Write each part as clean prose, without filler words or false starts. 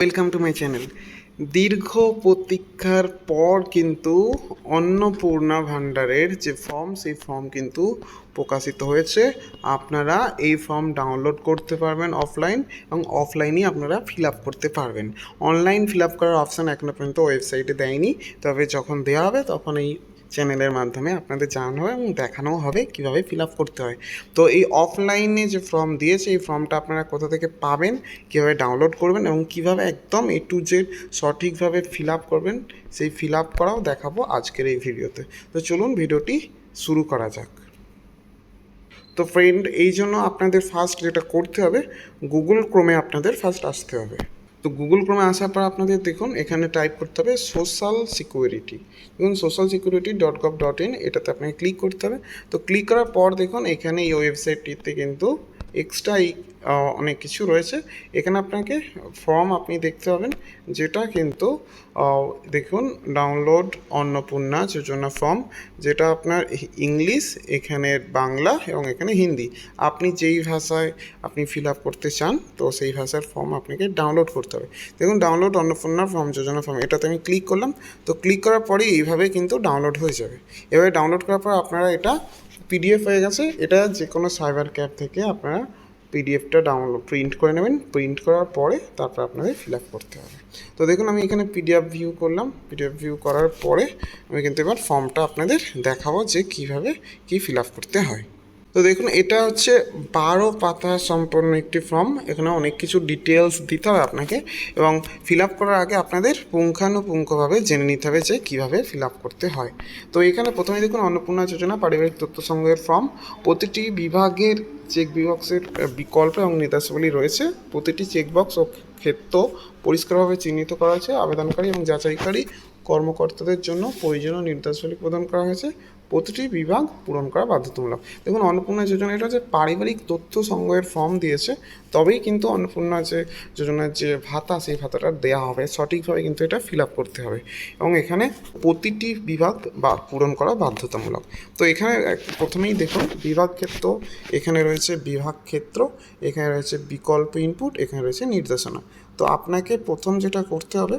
Welcome to my channel. দীর্ঘ প্রতীক্ষার পর কিন্তু অন্নপূর্ণা ভাণ্ডারের যে ফর্ম, সেই ফর্ম কিন্তু প্রকাশিত হয়েছে। আপনারা এই ফর্ম ডাউনলোড করতে পারবেন অফলাইন, এবং অফলাইনেই আপনারা ফিল আপ করতে পারবেন। অনলাইন ফিল আপ করার অপশান এখনও পর্যন্ত ওয়েবসাইটে দেয়নি, তবে যখন দেওয়া হবে তখন এই চ্যানেলের মাধ্যমে আপনাদের জানানো হবে এবং দেখানোও হবে কীভাবে ফিল আপ করতে হয়। তো এই অফলাইনে যে ফর্ম দিয়েছে, এই ফর্মটা আপনারা কোথা থেকে পাবেন, কীভাবে ডাউনলোড করবেন এবং কীভাবে একদম A to Z সঠিকভাবে ফিল আপ করবেন, সেই ফিল আপ করাও দেখাবো আজকের এই ভিডিওতে। তো চলুন ভিডিওটি শুরু করা যাক। তো ফ্রেন্ড, এই জন্য আপনাদের ফার্স্ট যেটা করতে হবে, গুগল ক্রোমে আপনাদের ফার্স্ট আসতে হবে। তো গুগল ক্রোমে আসার পর আপনাদের দেখুন এখানে টাইপ করতে হবে সোশ্যাল সিকিউরিটি। দেখুন socialsecurity.gov.in, এটাতে আপনাকে ক্লিক করতে হবে। তো ক্লিক করার পর দেখুন এখানে এই ওয়েবসাইটটিতে কিন্তু এক্সট্রা অনেক কিছু রয়েছে। এখানে আপনাকে ফর্ম আপনি দেখতে পাবেন, যেটা কিন্তু দেখুন ডাউনলোড অন্নপূর্ণা যোজনা ফর্ম, যেটা আপনার ইংলিশ, এখানে বাংলা এবং এখানে হিন্দি। আপনি যেই ভাষায় আপনি ফিল আপ করতে চান, তো সেই ভাষার ফর্ম আপনাকে ডাউনলোড করতে হবে। দেখুন ডাউনলোড অন্নপূর্ণা ফর্ম যোজনা ফর্ম, এটাতে আমি ক্লিক করলাম। তো ক্লিক করার পরেই এইভাবে কিন্তু ডাউনলোড হয়ে যাবে। এভাবে ডাউনলোড করার পর আপনারা এটা PDF হয়ে গেছে। এটা যে কোনো সাইবার ক্যাফ থেকে আপনারা PDFটা ডাউনলোড প্রিন্ট করে নেবেন। প্রিন্ট করার পরে তারপর আপনাদের ফিল আপ করতে হবে। তো দেখুন আমি এখানে PDF ভিউ করলাম। PDF ভিউ করার পরে আমি কিন্তু এবার ফর্মটা আপনাদের দেখাবো যে কীভাবে কী ফিল আপ করতে হয়। তো দেখুন এটা হচ্ছে 12 পাতা সম্পন্ন একটি ফর্ম। এখানে অনেক কিছু ডিটেলস দিতে হবে আপনাকে, এবং ফিল আপ করার আগে আপনাদের পুঙ্খানুপুঙ্খভাবে জেনে নিতে হবে যে কীভাবে ফিল আপ করতে হয়। তো এখানে প্রথমে দেখুন অন্নপূর্ণা যোজনা পারিবারিক তথ্য সংগ্রহের ফর্ম। প্রতিটি বিভাগের চেকবক্সের বিকল্প এবং নির্দেশাবলী রয়েছে। প্রতিটি চেকবক্স ও ক্ষেত্র পরিষ্কারভাবে চিহ্নিত করা হয়েছে। আবেদনকারী এবং যাচাইকারী কর্মকর্তাদের জন্য প্রয়োজনীয় নির্দেশাবলী প্রদান করা হয়েছে। প্রতিটি বিভাগ পূরণ করা বাধ্যতামূলক। দেখুন অন্নপূর্ণা যোজনা এটা যে পারিবারিক তথ্য সংগ্রহের ফর্ম দিয়েছে, তবেই কিন্তু অন্নপূর্ণা যে যোজনার যে ভাতা, সেই ভাতাটা দেওয়া হবে। সঠিকভাবে কিন্তু এটা ফিল আপ করতে হবে, এবং এখানে প্রতিটি বিভাগ বা পূরণ করা বাধ্যতামূলক। তো এখানে প্রথমেই দেখুন বিভাগ ক্ষেত্র, এখানে রয়েছে বিভাগ ক্ষেত্র, এখানে রয়েছে বিকল্প ইনপুট, এখানে রয়েছে নির্দেশনা। তো আপনাকে প্রথম যেটা করতে হবে,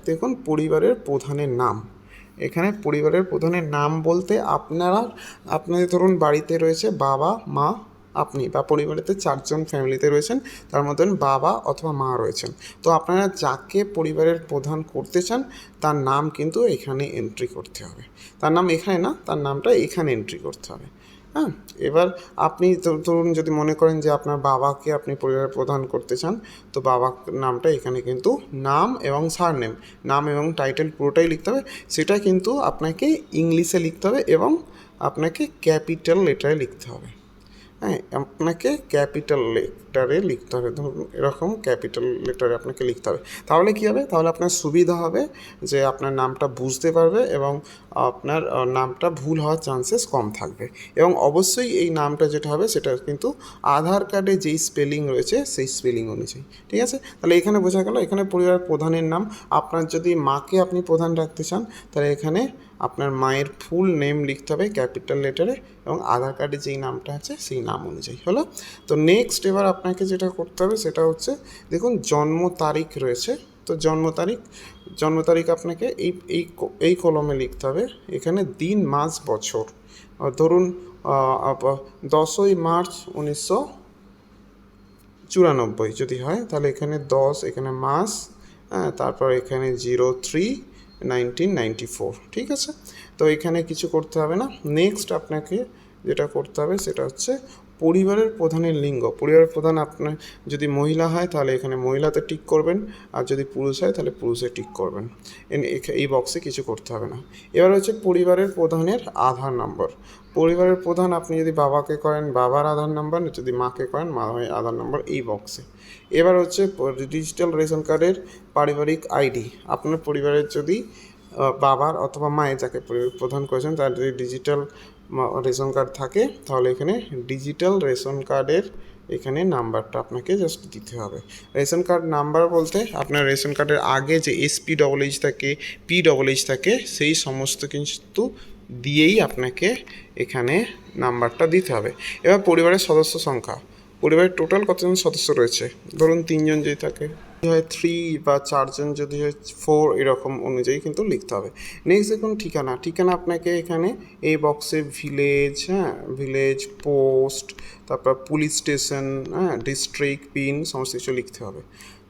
দেখুন পরিবারের প্রধানের নাম। এখানে পরিবারের প্রধানের নাম বলতে আপনাদের ধরুন বাড়িতে রয়েছে বাবা, মা, আপনি, বা পরিবারেতে 4 জন ফ্যামিলিতে রয়েছেন, তার মধ্যে বাবা অথবা মা রয়েছেন। তো আপনারা যাকে পরিবারের প্রধান করতে চান তার নাম কিন্তু এখানে এন্ট্রি করতে হবে। তার নাম এখানে না, তার নামটা এখানে এন্ট্রি করতে হবে। হ্যাঁ, এবার আপনি ধরুন যদি মনে করেন যে আপনার বাবাকে আপনি পরিবারের প্রধান করতে চান, তো বাবার নামটা এখানে কিন্তু নাম এবং সারনেম, নাম এবং টাইটেল পুরোটাই লিখতে হবে। সেটা কিন্তু আপনাকে ইংলিশে লিখতে হবে এবং আপনাকে ক্যাপিটাল লেটারে লিখতে হবে। হ্যাঁ, আপনাকে ক্যাপিটাল লেটারে লিখতে হবে। ধরুন এরকম ক্যাপিটাল লেটারে আপনাকে লিখতে হবে। তাহলে কী হবে, তাহলে আপনার সুবিধা হবে যে আপনার নামটা বুঝতে পারবে এবং আপনার নামটা ভুল হওয়ার চান্সেস কম থাকবে। এবং অবশ্যই এই নামটা যেটা হবে সেটা কিন্তু আধার কার্ডে যেই স্পেলিং রয়েছে সেই স্পেলিং অনুযায়ী। ঠিক আছে, তাহলে এখানে বোঝা গেল। এখানে পরিবারের প্রধানের নাম, আপনার যদি মাকে আপনি প্রধান রাখতে চান, তাহলে এখানে আপনার মায়ের ফুল নেম লিখতে হবে ক্যাপিটাল লেটারে, এবং আধার কার্ডে যেই নামটা আছে সেই নাম অনুযায়ী। হলো। তো নেক্সট এবার আপনাকে যেটা করতে হবে সেটা হচ্ছে, দেখুন জন্ম তারিখ রয়েছে। তো জন্ম তারিখ আপনাকে এই কলমে লিখতে হবে। এখানে দিন, মাস, বছর। ধরুন 10ই মার্চ 1994 যদি হয়, তাহলে এখানে 10, এখানে মাস, হ্যাঁ, তারপর এখানে 03/1994। ঠিক আছে, তো এখানে কিছু করতে হবে না। নেক্সট আপনাকে যেটা করতে হবে সেটা হচ্ছে পরিবারের প্রধানের লিঙ্গ। পরিবারের প্রধান আপনার যদি মহিলা হয় তাহলে এখানে মহিলাতে টিক করবেন, আর যদি পুরুষ হয় তাহলে পুরুষে টিক করবেন। এই বক্সে কিছু করতে হবে না। এবার হচ্ছে পরিবারের প্রধানের আধার নম্বর। পরিবারের প্রধান আপনি যদি বাবাকে করেন বাবার আধার নাম্বার, যদি মাকে করেন মায়ের আধার নাম্বার, এই বক্সে। এবার হচ্ছে ডিজিটাল রেশন কার্ডের পারিবারিক ID। আপনার পরিবারের যদি বাবার অথবা মায়ের, যাকে প্রধান করেছেন, তার যদি ডিজিটাল রেশন কার্ড থাকে, তাহলে এখানে ডিজিটাল রেশন কার্ডের এখানে নাম্বারটা আপনাকে জাস্ট দিতে হবে। রেশন কার্ড নাম্বার বলতে আপনার রেশন কার্ডের আগে যে SPHH থাকে, PHH থাকে, সেই সমস্ত কিন্তু দিয়েই আপনাকে এখানে নাম্বারটা দিতে হবে। এবার পরিবারের সদস্য সংখ্যা, পরিবারের টোটাল কতজন সদস্য রয়েছে, ধরুন 3 জন যদি থাকে হয় 3 বা 4 জন যদি হয় 4, এরকম অনুযায়ী কিন্তু লিখতে হবে। নেক্সট দেখুন ঠিকানা আপনাকে এখানে এই বক্সে ভিলেজ, হ্যাঁ, ভিলেজ, পোস্ট, তারপর পুলিশ স্টেশন, হ্যাঁ, ডিস্ট্রিক্ট, পিন, সমস্ত কিছু লিখতে হবে।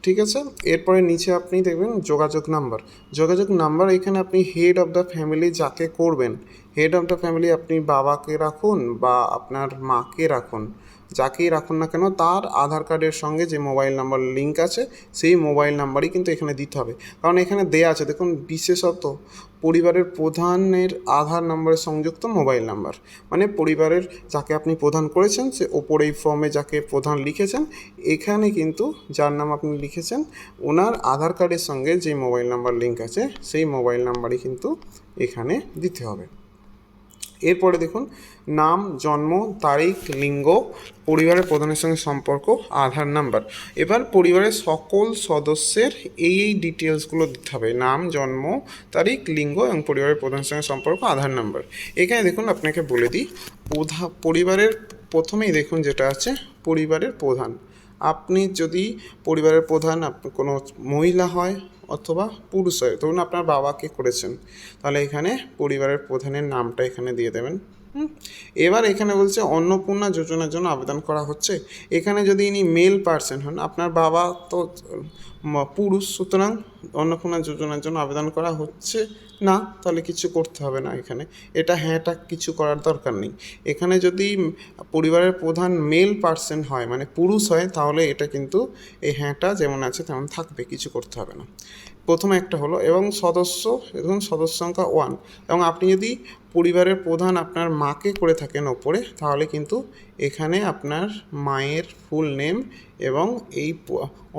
ঠিক আছে, এরপরে নিচে আপনি দেখবেন যোগাযোগ নাম্বার। এখানে আপনি হেড অফ দ্য ফ্যামিলি যাকে করবেন, হেড অফ দ্য ফ্যামিলি আপনি বাবাকে রাখুন বা আপনার মাকে রাখুন, যাকেই রাখুন না কেন তার আধার কার্ডের সঙ্গে যে মোবাইল নাম্বার লিঙ্ক আছে সেই মোবাইল নাম্বারই কিন্তু এখানে দিতে হবে। কারণ এখানে দেয়া আছে দেখুন, বিশেষত পরিবারের প্রধানের আধার নাম্বারের সংযুক্ত মোবাইল নাম্বার, মানে পরিবারের যাকে আপনি প্রধান করেছেন সে ওপরে এই ফর্মে যাকে প্রধান লিখেছেন, এখানে কিন্তু যার নাম আপনি লিখেছেন ওনার আধার কার্ডের সঙ্গে যে মোবাইল নাম্বার লিঙ্ক আছে সেই মোবাইল নাম্বারই কিন্তু এখানে দিতে হবে। এরপরে দেখুন নাম, জন্ম তারিখ, লিঙ্গ, পরিবারের প্রধানের সঙ্গে সম্পর্ক, আধার নাম্বার। এবার পরিবারের সকল সদস্যের এই ডিটেলসগুলো দিতে হবে, নাম, জন্ম তারিখ, লিঙ্গ এবং পরিবারের প্রধানের সঙ্গে সম্পর্ক, আধার নাম্বার। এখানে দেখুন আপনাকে বলে দিই, পরিবারের প্রথমেই দেখুন যেটা আছে পরিবারের প্রধান। আপনি যদি পরিবারের প্রধান কোনো মহিলা হয় অথবা পুরুষ হয়, ধরুন আপনার বাবাকে করেছেন, তাহলে এখানে পরিবারের প্রধানের নামটা এখানে দিয়ে দেবেন। এবার এখানে বলছে অন্নপূর্ণা যোজনার জন্য আবেদন করা হচ্ছে। এখানে যদি ইনি মেল পার্সন হন, আপনার বাবা তো পুরুষ, সুতরাং অন্নপূর্ণা যোজনার জন্য আবেদন করা হচ্ছে না, তাহলে কিছু করতে হবে না এখানে, হ্যাঁটা কিছু করার দরকার নেই। এখানে যদি পরিবারের প্রধান মেল পার্সন হয় মানে পুরুষ হয়, তাহলে এটা কিন্তু এই হ্যাঁটা যেমন আছে তেমন থাকবে, কিছু করতে হবে না। প্রথমে একটা হলো, এবং ধরুন সদস্য সংখ্যা 1, এবং আপনি যদি পরিবারের প্রধান আপনার মাকে করে থাকেন ওপরে, তাহলে কিন্তু এখানে আপনার মায়ের ফুল নেম এবং এই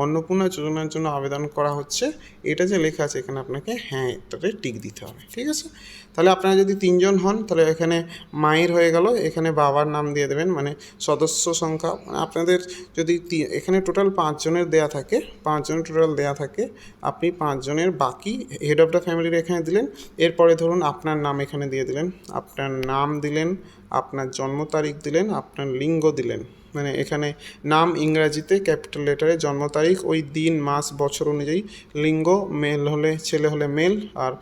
অন্নপূর্ণা যোজনার জন্য আবেদন করা হচ্ছে এটা যে লেখা আছে এখানে আপনাকে হ্যাঁ এটাতে টিক দিতে হবে। ঠিক আছে, তাহলে আপনারা যদি 3 জন হন তাহলে এখানে মায়ের হয়ে গেল, এখানে বাবার নাম দিয়ে দেবেন, মানে সদস্য সংখ্যা আপনাদের যদি এখানে টোটাল 5 জনের দেয়া থাকে, 5 জনের টোটাল দেয়া থাকে, আপনি 5 জনের বাকি হেড অফ দ্য ফ্যামিলির এখানে দিলেন। এরপরে ধরুন আপনার নাম এখানে দিয়ে দিলেন, আপনার নাম দিলেন, আপনার জন্ম তারিখ দিলেন, আপনার লিঙ্গ দিলেন, মানে এখানে নাম ইংরাজিতে ক্যাপিটাল লেটারে, জন্ম তারিখ ওই দিন মাস বছর অনুযায়ী, লিঙ্গ মেল হলে ছেলে হলে মেল আর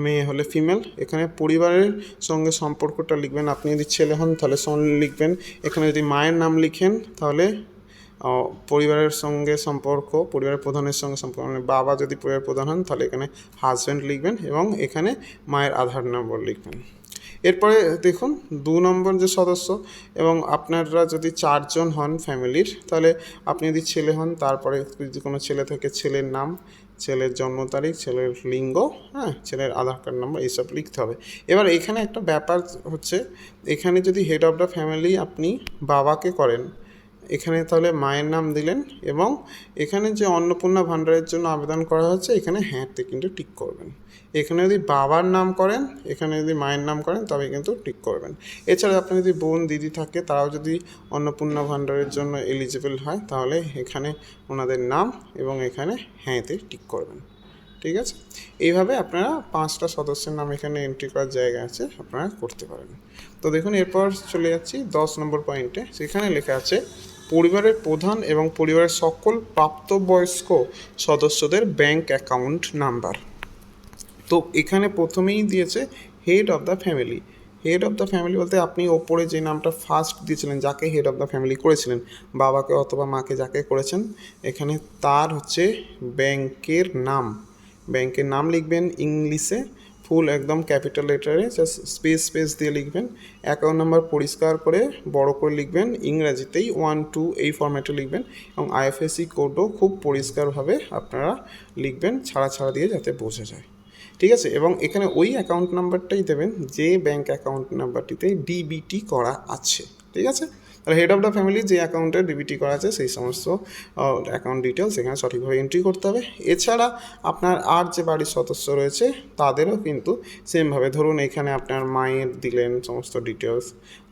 মেয়ে হলে ফিমেল। এখানে পরিবারের সঙ্গে সম্পর্কটা লিখবেন, আপনি যদি ছেলে হন তাহলে সন লিখবেন। এখানে যদি মায়ের নাম লিখেন তাহলে পরিবারের সঙ্গে সম্পর্ক, পরিবারের প্রধানের সঙ্গে সম্পর্ক, মানে বাবা যদি পরিবারের প্রধান হন তাহলে এখানে হাজব্যান্ড লিখবেন এবং এখানে মায়ের আধার নম্বর লিখবেন। এরপরে দেখুন 2 নম্বর যে সদস্য, এবং আপনারা যদি 4 জন হন ফ্যামিলির, তাহলে আপনি যদি ছেলে হন তারপরে যদি কোনো ছেলে থাকে ছেলের নাম, ছেলের জন্ম তারিখ, ছেলের লিঙ্গ, হ্যাঁ, ছেলের আধার কার্ড নাম্বার এইসব লিখতে হবে। এবার এখানে একটা ব্যাপার হচ্ছে, এখানে যদি হেড অফ দ্য ফ্যামিলি আপনি বাবাকে করেন, এখানে তাহলে মায়ের নাম দিলেন, এবং এখানে যে অন্নপূর্ণা ভাণ্ডারের জন্য আবেদন করা হচ্ছে এখানে হ্যাঁতে কিন্তু টিক করবেন। এখানে যদি বাবার নাম করেন, এখানে যদি মায়ের নাম করেন তবে কিন্তু টিক করবেন। এছাড়া আপনার যদি বোন দিদি থাকে তারাও যদি অন্নপূর্ণা ভাণ্ডারের জন্য এলিজিবল হয়, তাহলে এখানে ওনাদের নাম এবং এখানে হ্যাঁতে টিক করবেন। ঠিক আছে, এইভাবে আপনারা 5টা সদস্যের নাম এখানে এন্ট্রি করার জায়গা আছে, আপনারা করতে পারেন। তো দেখুন এরপর চলে যাচ্ছি 10 নম্বর পয়েন্টে। সেখানে লেখা আছে পরিবারের প্রধান এবং পরিবারের সকল প্রাপ্তবয়স্ক সদস্যদের ব্যাংক অ্যাকাউন্ট নাম্বার। তো এখানে প্রথমেই দিয়েছে head of the family. Head of the family বলতে আপনি ওপরে যে নামটা ফার্স্ট দিয়েছিলেন, যাকে হেড অফ দ্য ফ্যামিলি করেছিলেন, বাবাকে অথবা মাকে যাকে করেছেন, এখানে তার হচ্ছে ব্যাংকের নাম লিখবেন ইংলিশে, ফুল একদম ক্যাপিটাল লেটারে, জাস্ট স্পেস দিয়ে লিখবেন। অ্যাকাউন্ট নাম্বার পরিষ্কার করে বড় করে লিখবেন, ইংরাজিতেই 1 2 এই ফরম্যাটে লিখবেন, এবং আইএফএসসি কোডও খুব পরিষ্কারভাবে আপনারা লিখবেন, ছাড়া দিয়ে যাতে বোঝা যায়। ঠিক আছে, এবং এখানে ওই অ্যাকাউন্ট নাম্বারটাই দেবেন যে ব্যাঙ্ক অ্যাকাউন্ট নাম্বারটিতে ডিবিটি করা আছে। ঠিক আছে, তাহলে হেড অফ দ্য ফ্যামিলি যে অ্যাকাউন্টে ডিবিটি করা আছে সেই সমস্ত অ্যাকাউন্ট ডিটেলস এখানে সঠিকভাবে এন্ট্রি করতে হবে। এছাড়া আপনার আর যে বাড়ির সদস্য রয়েছে তাদেরও কিন্তু সেমভাবে, ধরুন এখানে আপনার মায়ের দিলেন সমস্ত ডিটেলস,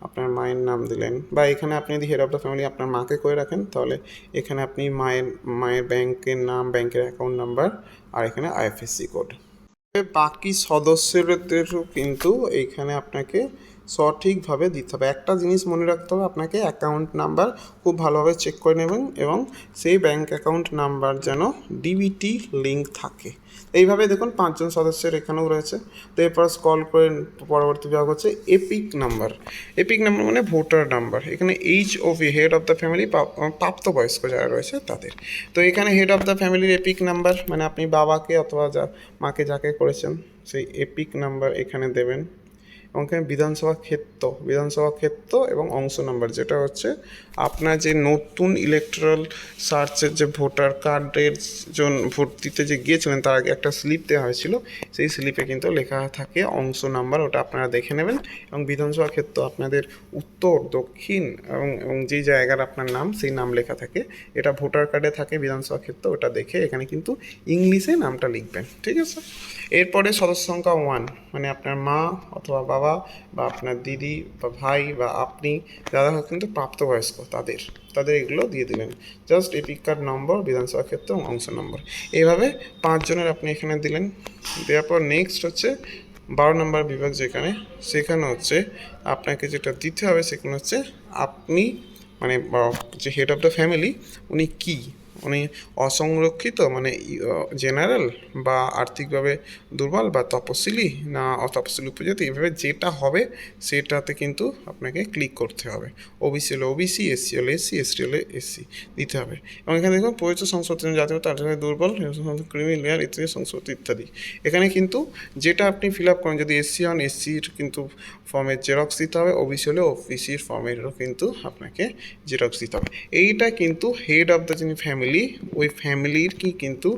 আপনার মায়ের নাম দিলেন, বা এখানে আপনি যদি হেড অফ দ্য ফ্যামিলি আপনার মাকে করে রাখেন তাহলে এখানে আপনি মায়ের ব্যাংকের নাম, ব্যাংকের অ্যাকাউন্ট নাম্বার, আর এখানে আইএফএসসি কোড। বাকি সদস্যদেরও কিন্তু এইখানে আপনাকে সঠিকভাবে দিতে হবে। একটা জিনিস মনে রাখতে হবে, আপনাকে অ্যাকাউন্ট নাম্বার খুব ভালোভাবে চেক করে নেবেন এবং সেই ব্যাঙ্ক অ্যাকাউন্ট নাম্বার যেন ডিবিটি লিঙ্ক থাকে। এইভাবে দেখুন 5জন সদস্যের এখানেও রয়েছে। তো এরপর স্ক্রল করে পরবর্তী বিভাগ হচ্ছে এপিক নাম্বার। এপিক নাম্বার মানে ভোটার নাম্বার। এখানে HOV head of the family, প্রাপ্তবয়স্ক যারা রয়েছে তাদের। তো এখানে হেড অফ দ্য ফ্যামিলির এপিক নাম্বার মানে আপনি বাবাকে অথবা মাকে যাকে করেছেন সেই এপিক নাম্বার এখানে দেবেন। এবং এখানে বিধানসভা ক্ষেত্র এবং অংশ নাম্বার, যেটা হচ্ছে আপনার যে নতুন ইলেকট্রাল সার্চের যে ভোটার কার্ডের জন্য ভোট দিতে যে গিয়েছিলেন তার আগে একটা স্লিপ দেওয়া হয়েছিল, সেই স্লিপে কিন্তু লেখা থাকে অংশ নাম্বার, ওটা আপনারা দেখে নেবেন। এবং বিধানসভা ক্ষেত্র আপনাদের উত্তর, দক্ষিণ এবং যেই জায়গার আপনার নাম সেই নাম লেখা থাকে, এটা ভোটার কার্ডে থাকে বিধানসভা ক্ষেত্র, ওটা দেখে এখানে কিন্তু ইংলিশে নামটা লিখবেন, ঠিক আছে। এরপরে সদস্য সংখ্যা 1 মানে আপনার মা অথবা বাবা বা আপনার দিদি বা ভাই বা আপনি যারা কিন্তু প্রাপ্তবয়স্ক তাদের এগুলো দিয়ে দিলেন। জাস্ট এপিক কার্ড নম্বর, বিধানসভা ক্ষেত্র এবং অংশ নম্বর, এইভাবে 5 জনের আপনি এখানে দিলেন। দেওয়ার পর নেক্সট হচ্ছে 12 নম্বর বিভাগ সেখানে হচ্ছে আপনাকে যেটা দিতে হবে সেখানে হচ্ছে আপনি মানে যে হেড অফ দ্য ফ্যামিলি উনি অসংরক্ষিত মানে জেনারেল বা আর্থিকভাবে দুর্বল বা তপশিলি না অতপশিলি উপজাতি, এভাবে যেটা হবে সেটাতে কিন্তু আপনাকে ক্লিক করতে হবে। ওবিসি হলে ওবিসি, এসসি হলে এসসি, এসটি হলে এসসি দিতে হবে। এবং এখানে দেখুন পরিচয় সংশোধন জাতীয়তা, আর্থিকভাবে দুর্বল, ক্রিমিনাল লেয়ার ইত্যাদি সংশোধন ইত্যাদি। এখানে কিন্তু যেটা আপনি ফিল আপ করেন, যদি এসসি হন এসসির কিন্তু ফর্মের জেরক্স দিতে হবে, ওবিসি হলে ওবিসির ফর্মেরও কিন্তু আপনাকে জেরক্স দিতে হবে। এইটা কিন্তু হেড অফ দ্য যিনি ফ্যামিলি, ওই ফ্যামিলির কিন্তু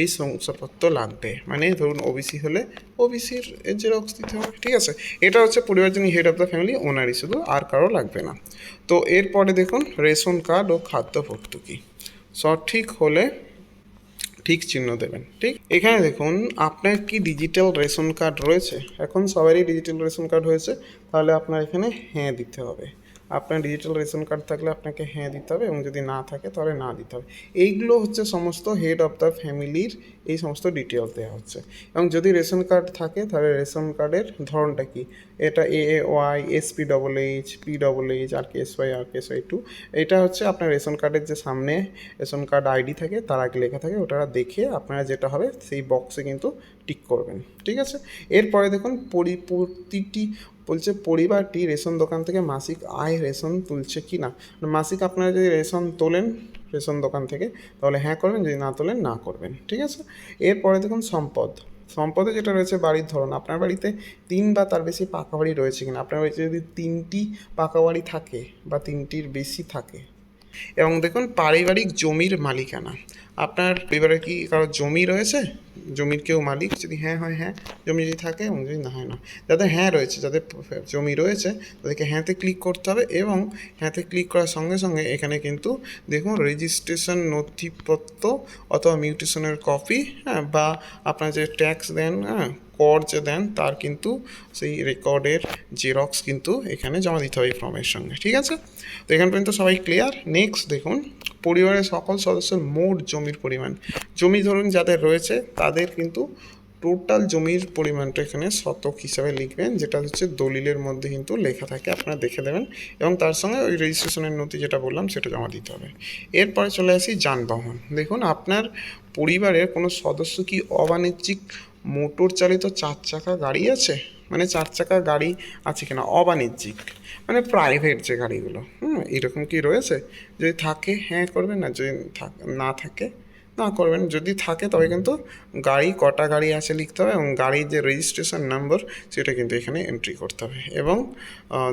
এই শংসাপত্র লাগবে। মানে ধরুন ওবিসি হলে ওবিসির জেরক্স দিতে হবে, ঠিক আছে। এটা হচ্ছে পরিবার যিনি হেড অফ দ্য ফ্যামিলি ওনারই শুধু, আর কারো লাগবে না। তো এরপরে দেখুন রেশন কার্ড ও খাদ্য ভর্তুকি সঠিক হলে ঠিক চিহ্ন দেবেন, ঠিক। এখানে দেখুন আপনার কি ডিজিটাল রেশন কার্ড রয়েছে, এখন সবারই ডিজিটাল রেশন কার্ড হয়েছে, তাহলে আপনার এখানে হ্যাঁ দিতে হবে। আপনার ডিজিটাল রেশন কার্ড থাকলে আপনাকে হ্যাঁ দিতে হবে, এবং যদি না থাকে তাহলে না দিতে হবে। এইগুলো হচ্ছে সমস্ত হেড অফ দ্য ফ্যামিলির এই সমস্ত ডিটেলস দেওয়া হচ্ছে। এবং যদি রেশন কার্ড থাকে তাহলে রেশন কার্ডের ধরনটা কি, এটা AAY, SPHH, PHH, RKSY, RKSY2, এটা হচ্ছে আপনার রেশন কার্ডের যে সামনে রেশন কার্ড আইডি থাকে তার আগে লেখা থাকে, ওটা দেখে আপনারা যেটা হবে সেই বক্সে কিন্তু টিক করবেন, ঠিক আছে। এরপরে দেখুন প্রতিটি বলছে পরিবারটি রেশন দোকান থেকে মাসিক আয় রেশন তুলছে কি না। মাসিক আপনারা যদি রেশন তোলেন রেশন দোকান থেকে তাহলে হ্যাঁ করবেন, যদি না তোলেন না করবেন, ঠিক আছে। এরপরে দেখুন সম্পদে যেটা রয়েছে বাড়ির ধরন, আপনার বাড়িতে 3 বা তার বেশি পাকা বাড়ি রয়েছে কিনা। আপনার বাড়িতে যদি 3টি পাকা বাড়ি থাকে বা 3টির বেশি থাকে। এবং দেখুন পারিবারিক জমির মালিকানা, আপনার পরিবারে কি কারো জমি রয়েছে, জমির কেউ মালিক, যদি হ্যাঁ হয় হ্যাঁ, জমি যদি থাকে, এবং যদি না হয় না। যাদের হ্যাঁ রয়েছে, যাদের জমি রয়েছে তাদেরকে হ্যাঁতে ক্লিক করতে হবে। এবং হ্যাঁতে ক্লিক করার সঙ্গে সঙ্গে এখানে কিন্তু দেখুন রেজিস্ট্রেশন নথিপত্র অথবা মিউটেশনের কপি, হ্যাঁ, বা আপনার যে ট্যাক্স দেন, হ্যাঁ, কর যে দেন তার কিন্তু সেই রেকর্ডের জেরক্স কিন্তু এখানে জমা দিতে হবে এই ফর্মের সঙ্গে, ঠিক আছে। তো এখান পর্যন্ত সবাই ক্লিয়ার। নেক্সট দেখুন পরিবারের সকল সদস্যের মোট জমির পরিমাণ, জমি ধরুন যাদের রয়েছে তাদের কিন্তু টোটাল জমির পরিমাণটা এখানে শতক হিসাবে লিখবেন, যেটা হচ্ছে দলিলের মধ্যে কিন্তু লেখা থাকে, আপনারা দেখে দেবেন। এবং তার সঙ্গে ওই রেজিস্ট্রেশনের নথি যেটা বললাম সেটা জমা দিতে হবে। এরপরে চলে আসি যানবাহন। দেখুন আপনার পরিবারের কোনো সদস্য কি অবাণিজ্যিক মোটর চালিত 4 চাকা গাড়ি আছে, মানে 4 চাকা গাড়ি আছে কিনা অবাণিজ্যিক, মানে প্রাইভেট যে গাড়িগুলো, এরকম কি রয়েছে। যদি থাকে হ্যাঁ করবেন, না যদি না থাকে না করবেন। যদি থাকে তবে কিন্তু কটা গাড়ি আছে লিখতে হবে, এবং গাড়ির যে রেজিস্ট্রেশন নাম্বার সেটা কিন্তু এখানে এন্ট্রি করতে হবে। এবং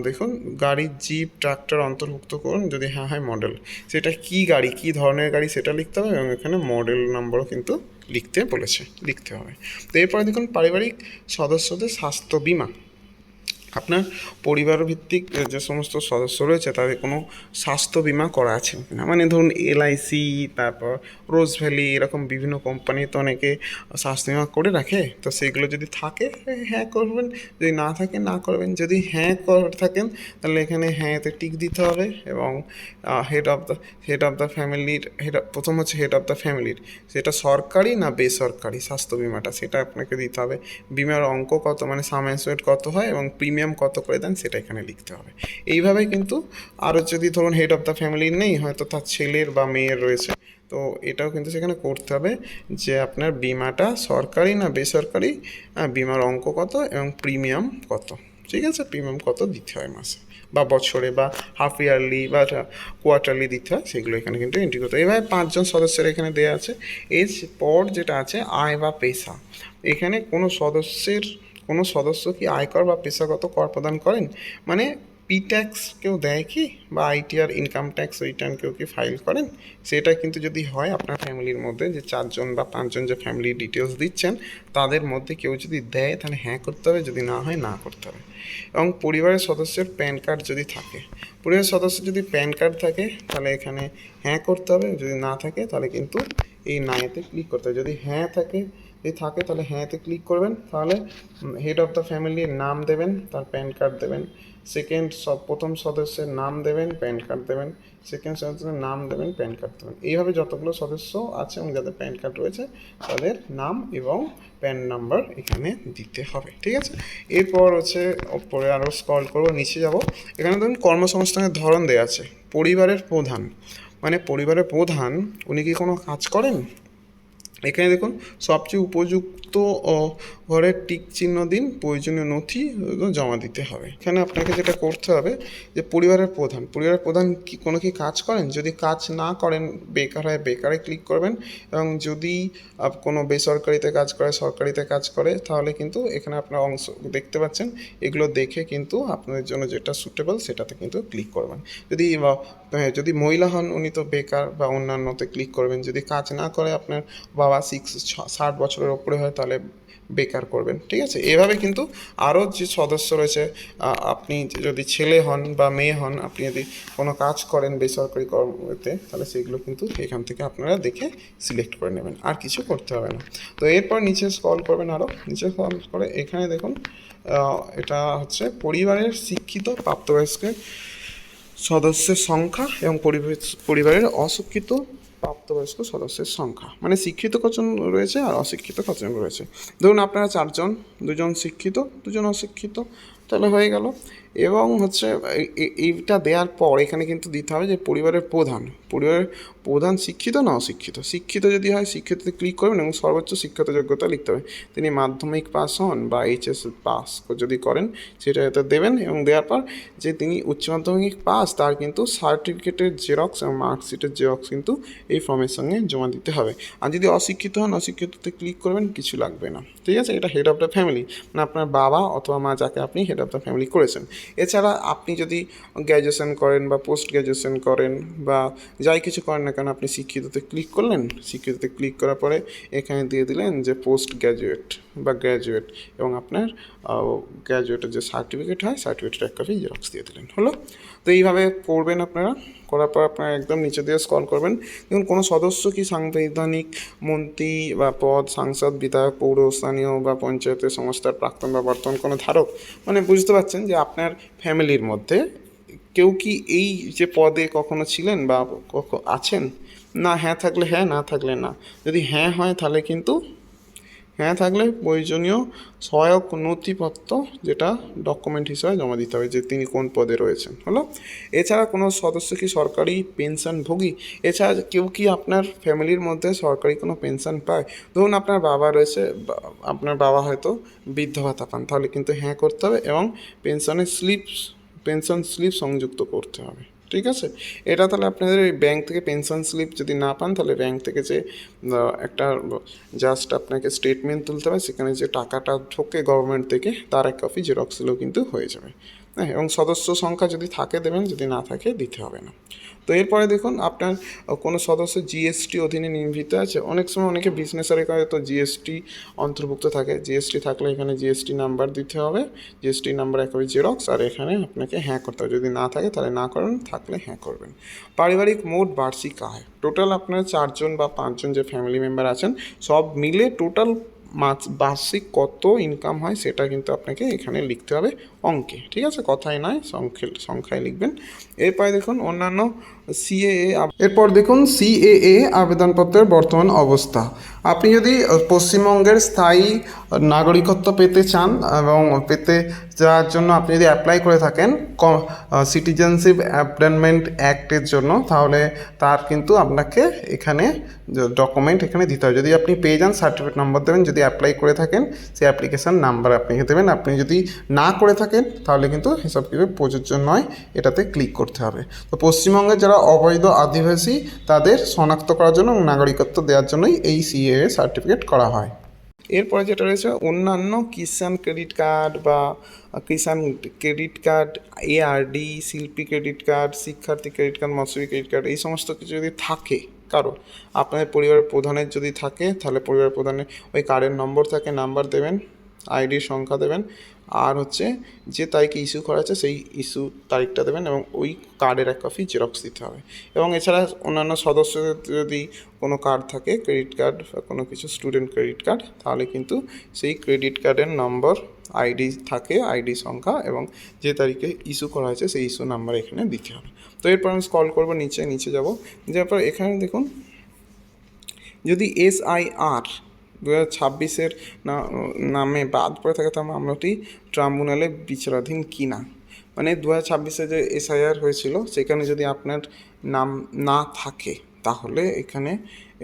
দেখুন গাড়ির জিপ ট্রাক্টর অন্তর্ভুক্ত করুন, যদি হ্যাঁ হয় মডেল, সেটা কি গাড়ি কী ধরনের গাড়ি সেটা লিখতে হবে, এবং এখানে মডেল নাম্বারও কিন্তু লিখতে হবে। তো এরপরে দেখুন পারিবারিক সদস্যদের স্বাস্থ্য বিমা, আপনার পরিবার ভিত্তিক যে সমস্ত সদস্য রয়েছে তাদের কোনো স্বাস্থ্য বিমা করা আছে কিনা, মানে ধরুন LIC, তারপর রোজ ভ্যালি, এরকম বিভিন্ন কোম্পানি তো অনেকে স্বাস্থ্য বিমা করে রাখে, তো সেগুলো যদি থাকে হ্যাঁ করবেন, যদি না থাকে না করবেন। যদি হ্যাঁ করে থাকেন তাহলে এখানে হ্যাঁতে টিক দিতে হবে। এবং হেড অফ দ্য ফ্যামিলির প্রথম হচ্ছে হেড অফ দ্য ফ্যামিলির সেটা সরকারি না বেসরকারি স্বাস্থ্য বিমাটা সেটা আপনাকে দিতে হবে। বিমার অঙ্ক কত, মানে সাম অ্যাসুরেড কত হয় এবং প্রিমিয়াম প্রিমিয়াম কত করে দেন সেটা এখানে লিখতে হবে। এইভাবে কিন্তু আরও যদি ধরুন হেড অফ দ্য ফ্যামিলির নেই, হয়তো তার ছেলের বা মেয়ের রয়েছে, তো এটাও কিন্তু সেখানে করতে হবে যে আপনার বিমাটা সরকারি না বেসরকারি, বিমার অঙ্ক কত এবং প্রিমিয়াম কত, ঠিক আছে, প্রিমিয়াম কত দিতে হয় মাসে বা বছরে বা হাফ ইয়ারলি বা কোয়ার্টারলি দিতে হয়, সেগুলো এখানে কিন্তু এন্ট্রি করতে হয়। এভাবে 5জন সদস্যের এখানে দেওয়া আছে। এরপর যেটা আছে আয় বা পেশা, এখানে কোনো সদস্য কি আয়কর বা পেশাগত কর প্রদান করেন, মানে পি ট্যাক্স কেউ দেয় কি, বা আইটিআর ইনকাম ট্যাক্স রিটার্ন কেউ কি ফাইল করেন, সেটা কিন্তু যদি হয় আপনার ফ্যামিলির মধ্যে যে 4জন বা 5জন যে ফ্যামিলির ডিটেলস দিচ্ছেন তাদের মধ্যে কেউ যদি দেয় তাহলে হ্যাঁ করতে হবে, যদি না হয় না করতে হবে। এবং পরিবারের সদস্যের প্যান কার্ড যদি থাকে, পরিবারের সদস্য যদি প্যান কার্ড থাকে তাহলে এখানে হ্যাঁ করতে হবে, যদি না থাকে তাহলে কিন্তু এই নাইতে ক্লিক করতে হবে। যদি হ্যাঁ থাকে তাহলে হ্যাঁতে ক্লিক করবেন, তাহলে হেড অফ দ্য ফ্যামিলির নাম দেবেন, তার প্যান কার্ড দেবেন, প্রথম সদস্যের নাম দেবেন, প্যান কার্ড দেবেন, সেকেন্ড সদস্যের নাম দেবেন, প্যান কার্ড দেবেন। এইভাবে যতগুলো সদস্য আছে এবং যাদের প্যান কার্ড রয়েছে তাদের নাম এবং প্যান নাম্বার এখানে দিতে হবে, ঠিক আছে। এরপর হচ্ছে ওপরে আরও স্ক্রল করবো, নিচে যাব, এখানে ধরুন কর্মসংস্থানের ধরন দেওয়া আছে। পরিবারের প্রধান, মানে পরিবারের প্রধান উনি কি কোনো কাজ করেন, এখানে দেখুন সবচেয়ে উপযুক্ত ঘরের টিক চিহ্ন দিন, প্রয়োজনীয় নথি জমা দিতে হবে। এখানে আপনাকে যেটা করতে হবে যে পরিবারের প্রধান কি কোনো কি কাজ করেন, যদি কাজ না করেন বেকার হয় বেকারে ক্লিক করবেন, এবং যদি কোনো বেসরকারিতে কাজ করে সরকারিতে কাজ করে তাহলে কিন্তু এখানে আপনার অংশ দেখতে পাচ্ছেন, এগুলো দেখে কিন্তু আপনাদের জন্য যেটা সুটেবল সেটাতে কিন্তু ক্লিক করবেন। যদি মহিলা হন উনি তো বেকার বা অন্যান্যতে ক্লিক করবেন, যদি কাজ না করে আপনার বাবা 60 বছরের ওপরে হয় তাহলে বেকার করবেন, ঠিক আছে। এভাবে কিন্তু আরও যে সদস্য রয়েছে, আপনি যদি ছেলে হন বা মেয়ে হন, আপনি যদি কোনো কাজ করেন বেসরকারি কর্মতে তাহলে সেগুলো কিন্তু এখান থেকে আপনারা দেখে সিলেক্ট করে নেবেন, আর কিছু করতে হবে না। তো এরপর নিচে স্ক্রল করবেন, আরও নিচে স্ক্রল করে এখানে দেখুন এটা হচ্ছে পরিবারের শিক্ষিত প্রাপ্তবয়স্কের সদস্যের সংখ্যা এবং পরিবারের অশিক্ষিত প্রাপ্তবয়স্ক সদস্যের সংখ্যা, মানে শিক্ষিত কজন রয়েছে আর অশিক্ষিত কজন রয়েছে। ধরুন আপনারা 4জন, 2জন শিক্ষিত 2জন অশিক্ষিত, তাহলে হয়ে গেল। এবং হচ্ছে এইটা দেওয়ার পর এখানে কিন্তু দিতে হবে যে পরিবারের প্রধান শিক্ষিত না অশিক্ষিত। শিক্ষিত যদি হয় শিক্ষিততে ক্লিক করবেন এবং সর্বোচ্চ শিক্ষাগত যোগ্যতা লিখতে হবে, তিনি মাধ্যমিক পাস হন বা এইচএস পাস যদি করেন সেটা এতে দেবেন, এবং দেওয়ার পর যে তিনি উচ্চ মাধ্যমিক পাস তার কিন্তু সার্টিফিকেটের জেরক্স এবং মার্কশিটের জেরক্স কিন্তু এই ফর্মের সঙ্গে জমা দিতে হবে। আর যদি অশিক্ষিত হন অশিক্ষিততে ক্লিক করবেন, কিছু লাগবে না, ঠিক আছে। এটা হেড অফ দ্য ফ্যামিলি, মানে আপনার বাবা অথবা মা যাকে আপনি হেড অফ দ্য ফ্যামিলি করেছেন। এছাড়া আপনি যদি গ্র্যাজুয়েশন করেন বা পোস্ট গ্র্যাজুয়েশন করেন বা যাই কিছু করেন না কেন, আপনি শিক্ষিততে ক্লিক করলেন, শিক্ষিততে ক্লিক করার পরে এখানে দিয়ে দিলেন যে পোস্ট গ্র্যাজুয়েট বা গ্র্যাজুয়েট, এবং আপনার গ্র্যাজুয়েটের যে সার্টিফিকেট হয় সার্টিফিকেটের এক কপি জেরক্স দিয়ে দিলেন, হলো। তো এইভাবে করবেন আপনারা। করার পর আপনারা একদম নিচে দিয়ে স্ক্রল করবেন, দেখুন কোনো সদস্য কি সাংবিধানিক মন্ত্রী বা পদ, সাংসদ, বিধায়ক, পৌর, স্থানীয় বা পঞ্চায়েতের সংস্থার প্রাক্তন বা বর্তমান কোনো ধারক, মানে বুঝতে পারছেন যে আপনার ফ্যামিলির মধ্যে কেউ কি এই যে পদে কখনো ছিলেন বা আছেন না, হ্যাঁ থাকলে হ্যাঁ, না থাকলে না। যদি হ্যাঁ হয় তাহলে কিন্তু হ্যাঁ থাকলে প্রয়োজনীয় সহায়ক নথিপত্র যেটা ডকুমেন্ট হিসাবে জমা দিতে হবে যে তিনি কোন পদে রয়েছেন, হলো। এছাড়া কোনো সদস্য কি সরকারি পেনশনভোগী, এছাড়া কেউ কি আপনার ফ্যামিলির মধ্যে সরকারি কোনো পেনশন পায়, ধরুন আপনার বাবা রয়েছে, আপনার বাবা হয়তো বৃদ্ধ ভাতা পান, তাহলে কিন্তু হ্যাঁ করতে হবে এবং পেনশন স্লিপ সংযুক্ত করতে হবে, ঠিক আছে। এটা তাহলে আপনাদের এই ব্যাংক থেকে পেনশন স্লিপ যদি না পান তাহলে ব্যাংক থেকে যে একটা জাস্ট আপনাকে স্টেটমেন্ট তুলতে হবে, সেখানে যে টাকাটা ঢোকে গভর্নমেন্ট থেকে তার এক কপি জেরক্স দিলেও কিন্তু হয়ে যাবে, হ্যাঁ। এবং সদস্য সংখ্যা যদি থাকে দেবেন, যদি না থাকে দিতে হবে না। তো এরপরে দেখুন আপনার কোনো সদস্য জিএসটি অধীনে নিবন্ধিত আছে, অনেক সময় অনেকে বিজনেসের কাজে তো জিএসটি অন্তর্ভুক্ত থাকে, জিএসটি থাকলে এখানে জিএসটি নাম্বার দিতে হবে, জিএসটি নাম্বার একেবারে জেরক্স, আর এখানে আপনাকে হ্যাঁ করতে হবে, যদি না থাকে তাহলে না করবেন, থাকলে হ্যাঁ করবেন। পারিবারিক মোট বার্ষিক আয়, টোটাল আপনার 4জন বা 5জন যে ফ্যামিলি মেম্বার আছেন সব মিলে টোটাল বার্ষিক কত ইনকাম হয় সেটা কিন্তু আপনাকে এখানে লিখতে হবে অঙ্কে, ঠিক আছে, কথায় নয় সংখ্যায় লিখবেন। এরপরে দেখুন অন্যান্য সিএএ। এরপর দেখুন সিএএ আবেদনপত্রের বর্তমান অবস্থা। আপনি যদি পশ্চিমবঙ্গের স্থায়ী নাগরিকত্ব পেতে চান এবং পেতে যাওয়ার জন্য আপনি যদি অ্যাপ্লাই করে থাকেন সিটিজেনশিপ অ্যামেন্ডমেন্ট অ্যাক্টের জন্য, তাহলে তার কিন্তু আপনাকে এখানে ডকুমেন্ট এখানে দিতে হবে। যদি আপনি পেয়ে যান সার্টিফিকেট নম্বর দেবেন, যদি অ্যাপ্লাই করে থাকেন সেই অ্যাপ্লিকেশান নাম্বার আপনি দেবেন। আপনি যদি না করে থাকেন তাহলে কিন্তু এসব কিছু প্রযোজ্য নয়, এটাতে ক্লিক করতে হবে। তো পশ্চিমবঙ্গের যারা অবৈধ আদিবাসী তাদের শনাক্ত করার জন্য এবং নাগরিকত্ব দেওয়ার জন্যই এই সিএএ সার্টিফিকেট করা হয়। এরপরে যেটা রয়েছে অন্যান্য কিষাণ ক্রেডিট কার্ড বা কিষাণ ক্রেডিট কার্ড, এআরডি, শিল্পী ক্রেডিট কার্ড, শিক্ষার্থী ক্রেডিট কার্ড, মৎস্যজীবী ক্রেডিট কার্ড, এই সমস্ত কিছু যদি থাকে কারো, আপনাদের পরিবারের প্রধানের যদি থাকে তাহলে পরিবারের প্রধানের ওই কার্ডের নম্বর থাকে, নাম্বার দেবেন, আইডির সংখ্যা দেবেন, আর হচ্ছে যে তারিখে ইস্যু করা আছে সেই ইস্যু তারিখটা দেবেন এবং ওই কার্ডের এক কপি জেরক্স দিতে হবে। এবং এছাড়া অন্যান্য সদস্যদের যদি কোনো কার্ড থাকে, ক্রেডিট কার্ড বা কোনো কিছু স্টুডেন্ট ক্রেডিট কার্ড, তাহলে কিন্তু সেই ক্রেডিট কার্ডের নম্বর, আইডি থাকে, আইডি সংখ্যা এবং যে তারিখে ইস্যু করা হয়েছে সেই ইস্যু নাম্বার এখানে দিতে হবে। তো এরপর আমি স্ক্রল করবো নিচে যাব, যার পর এখানে দেখুন যদি SIR 2026 নামে বাদ পড়ে থাকে তার মামলাটি ট্রাইব্যুনালে বিচারাধীন কি না। মানে 2026 যে SIR হয়েছিল সেখানে যদি আপনার নাম না থাকে তাহলে এখানে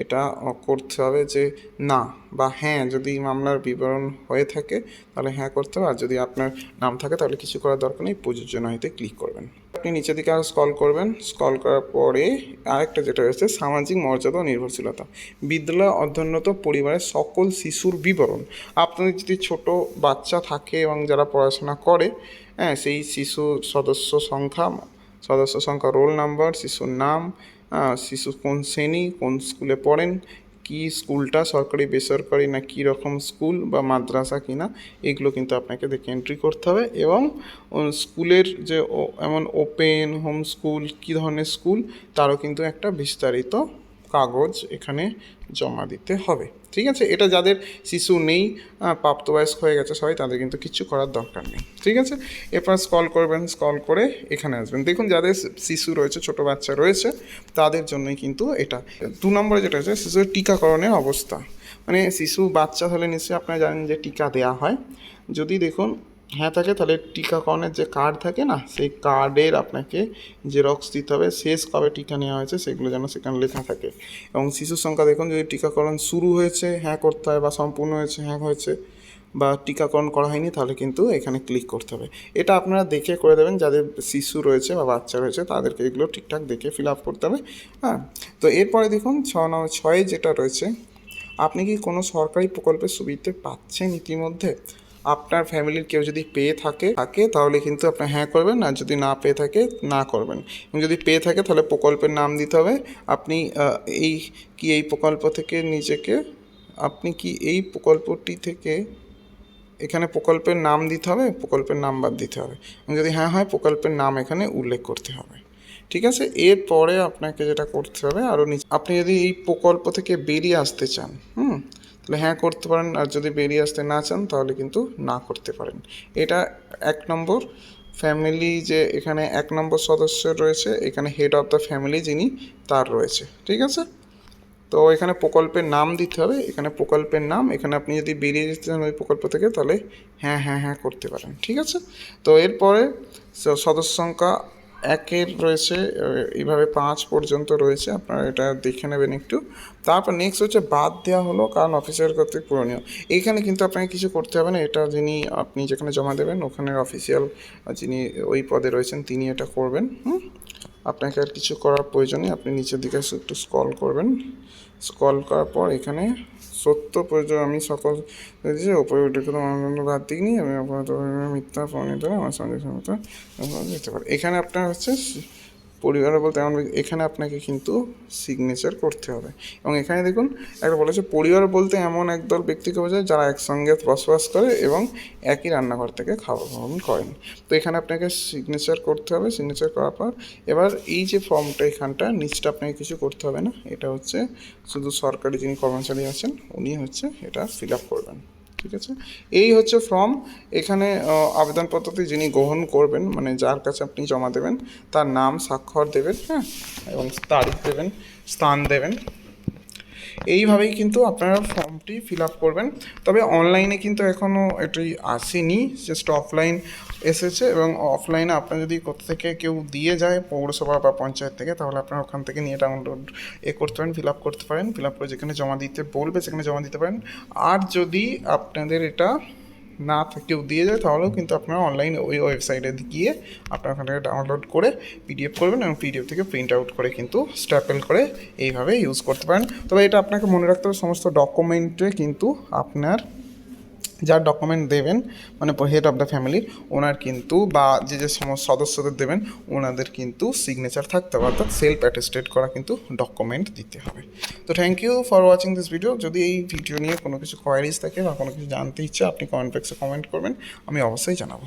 এটা করতে হবে যে না বা হ্যাঁ, যদি মামলার বিবরণ হয়ে থাকে তাহলে হ্যাঁ করতে হবে, আর যদি আপনার নাম থাকে তাহলে কিছু করার দরকার নেই, প্রযোজ্য নয়তে ক্লিক করবেন। আপনি নিচের দিকে আরও স্ক্রল করবেন, স্ক্রল করার পরে আরেকটা যেটা রয়েছে সামাজিক মর্যাদা ও নির্ভরশীলতা, বিদ্যালয়ে অধ্যয়নরত পরিবারের সকল শিশুর বিবরণ। আপনাদের যদি ছোট বাচ্চা থাকে এবং যারা পড়াশোনা করে, হ্যাঁ, সেই শিশু সদস্য সংখ্যা, রোল নাম্বার, শিশুর নাম, শিশু কোন শ্রেণী, কোন স্কুলে পড়েন, কি স্কুলটা সরকারি বেসরকারি না কী রকম স্কুল বা মাদ্রাসা কিনা, এগুলো কিন্তু আপনাকে দেখে এন্ট্রি করতে হবে। এবং স্কুলের যে এমন ওপেন, হোম স্কুল, কী ধরনের স্কুল তারও কিন্তু একটা বিস্তারিত কাগজ এখানে জমা দিতে হবে। ঠিক আছে, এটা যাদের শিশু নেই, প্রাপ্তবয়স্ক হয়ে গেছে সবাই, তাদের কিন্তু কিছু করার দরকার নেই। ঠিক আছে, এরপর স্ক্রল করবেন, স্ক্রল করে এখানে আসবেন। দেখুন যাদের শিশু রয়েছে, ছোট বাচ্চা রয়েছে, তাদের জন্যই কিন্তু এটা। 2 নম্বরে যেটা হচ্ছে শিশুর টিকাকরণের অবস্থা। মানে শিশু বাচ্চা হলে নিশ্চয়ই আপনারা জানেন যে টিকা দেওয়া হয়। যদি দেখুন হ্যাঁ থাকে তাহলে টিকাকরণের যে কার্ড থাকে না, সেই কার্ডের আপনাকে জেরক্স দিতে হবে, শেষ কবে টিকা নেওয়া হয়েছে সেগুলো যেন সেখানে লেখা থাকে। এবং শিশুর সংখ্যা দেখুন, যদি টিকাকরণ শুরু হয়েছে হ্যাঁ করতে হবে, বা সম্পূর্ণ হয়েছে হ্যাঁ হয়েছে, বা টিকাকরণ করা হয়নি তাহলে কিন্তু এখানে ক্লিক করতে হবে। এটা আপনারা দেখে করে দেবেন, যাদের শিশু রয়েছে বা বাচ্চা রয়েছে তাদেরকে এগুলো ঠিকঠাক দেখে ফিল আপ করতে হবে। হ্যাঁ, তো এরপরে দেখুন 6 যেটা রয়েছে, আপনি কি কোনো সরকারি প্রকল্পের সুবিধা পাচ্ছেন ইতিমধ্যে। আপনার ফ্যামিলির কেউ যদি পেয়ে থাকে তাহলে কিন্তু আপনি হ্যাঁ করবেন, আর যদি না পেয়ে থাকে না করবেন। এবং যদি পেয়ে থাকে তাহলে প্রকল্পের নাম দিতে হবে। আপনি এই প্রকল্প থেকে নিজেকে, আপনি কি এই প্রকল্পটি থেকে, এখানে প্রকল্পের নাম দিতে হবে, প্রকল্পের নাম্বার দিতে হবে, এবং যদি হ্যাঁ হয় প্রকল্পের নাম এখানে উল্লেখ করতে হবে। ঠিক আছে, এরপরে আপনাকে যেটা করতে হবে আরও আপনি যদি এই প্রকল্প থেকে বেরিয়ে আসতে চান, তাহলে হ্যাঁ করতে পারেন, আর যদি বেরিয়ে আসতে না চান তাহলে কিন্তু না করতে পারেন। এটা 1 নম্বর ফ্যামিলি, যে এখানে 1 নম্বর সদস্য রয়েছে, এখানে হেড অফ দ্য ফ্যামিলি যিনি, তার রয়েছে। ঠিক আছে, তো এখানে প্রকল্পের নাম দিতে হবে, এখানে প্রকল্পের নাম, এখানে আপনি যদি বেরিয়ে যেতে চান ওই প্রকল্প থেকে তাহলে হ্যাঁ হ্যাঁ হ্যাঁ করতে পারেন। ঠিক আছে, তো এরপরে সদস্য সংখ্যা 1 রয়েছে, এইভাবে 5 পর্যন্ত রয়েছে, আপনারা এটা দেখে নেবেন একটু। তারপর নেক্সট হচ্ছে বাদ দেওয়া হলো কারণ অফিসিয়াল কর্তৃক পূরণীয়। এইখানে কিন্তু আপনাকে কিছু করতে হবে না, এটা যিনি আপনি যেখানে জমা দেবেন ওখানের অফিসিয়াল যিনি ওই পদে রয়েছেন তিনি এটা করবেন। আপনাকে আর কিছু করার প্রয়োজন নেই। আপনি নিচের দিকে একটু স্ক্রল করবেন, স্ক্রল করার পর এখানে সত্য প্রয়োজন আমি সকল ওপরে উঠে কোনো বাদ দিইনি, আমি মিথ্যা প্রমাণিত আমার সঙ্গে যেতে পারে। এখানে আপনার হচ্ছে পরিবার বলতে এখানে আপনাকে কিন্তু সিগনেচার করতে হবে। এবং এখানে দেখুন একটা বলেছে পরিবার বলতে এমন একদল ব্যক্তিকে বোঝায় যারা একসঙ্গে বসবাস করে এবং একই রান্নাঘর থেকে খাবার গ্রহণ করেন। তো এখানে আপনাকে সিগনেচার করতে হবে। সিগনেচার করার পর এবার এই যে ফর্মটা, এখানটা নিচটা আপনাকে কিছু করতে হবে না, এটা হচ্ছে শুধু সরকারি যিনি কর্মচারী আছেন উনি হচ্ছে এটা ফিল আপ করবেন। ঠিক আছে, এই হচ্ছে ফর্ম। এখানে আবেদনপত্রটি যিনি গ্রহণ করবেন, মানে যার কাছে আপনি জমা দেবেন, তার নাম স্বাক্ষর দেবেন, হ্যাঁ, এবং তারিখ দেবেন, স্থান দেবেন। এইভাবেই কিন্তু আপনারা ফর্মটি ফিল আপ করবেন। তবে অনলাইনে কিন্তু এখনও এটি আসেনি, জাস্ট অফলাইন এসেছে। এবং অফলাইনে আপনার যদি কোথা থেকে কেউ দিয়ে যায় পৌরসভা বা পঞ্চায়েত থেকে, তাহলে আপনারা ওখান থেকে নিয়ে ডাউনলোড করতে পারেন, ফিল আপ করতে পারেন, ফিল আপ করে যেখানে জমা দিতে বলবে সেখানে জমা দিতে পারেন। আর যদি আপনাদের এটা না কেউ দিয়ে যায়, তাহলেও কিন্তু আপনারা অনলাইন ওই ওয়েবসাইটে গিয়ে আপনারা ওখান থেকে ডাউনলোড করে পিডিএফ করবেন, এবং পিডিএফ থেকে প্রিন্ট আউট করে কিন্তু স্ট্যাপেল করে এইভাবে ইউজ করতে পারেন। তবে এটা আপনাকে মনে রাখতে হবে, সমস্ত ডকুমেন্টে কিন্তু আপনার যার ডকুমেন্ট দেবেন, মানে হেড অফ দ্য ফ্যামিলি, ওনার কিন্তু, বা যে যে সমস্ত সদস্যদের দেবেন ওনাদের কিন্তু সিগনেচার থাকতে হবে, অর্থাৎ সেলফ অ্যাটেস্টেড করা কিন্তু ডকুমেন্ট দিতে হবে। তো thank you for watching this video. যদি এই ভিডিও নিয়ে কোনো কিছু কোয়ারিজ থাকে বা কোনো কিছু জানতে ইচ্ছে, আপনি কমেন্ট বক্সে কমেন্ট করবেন, আমি অবশ্যই জানাবো।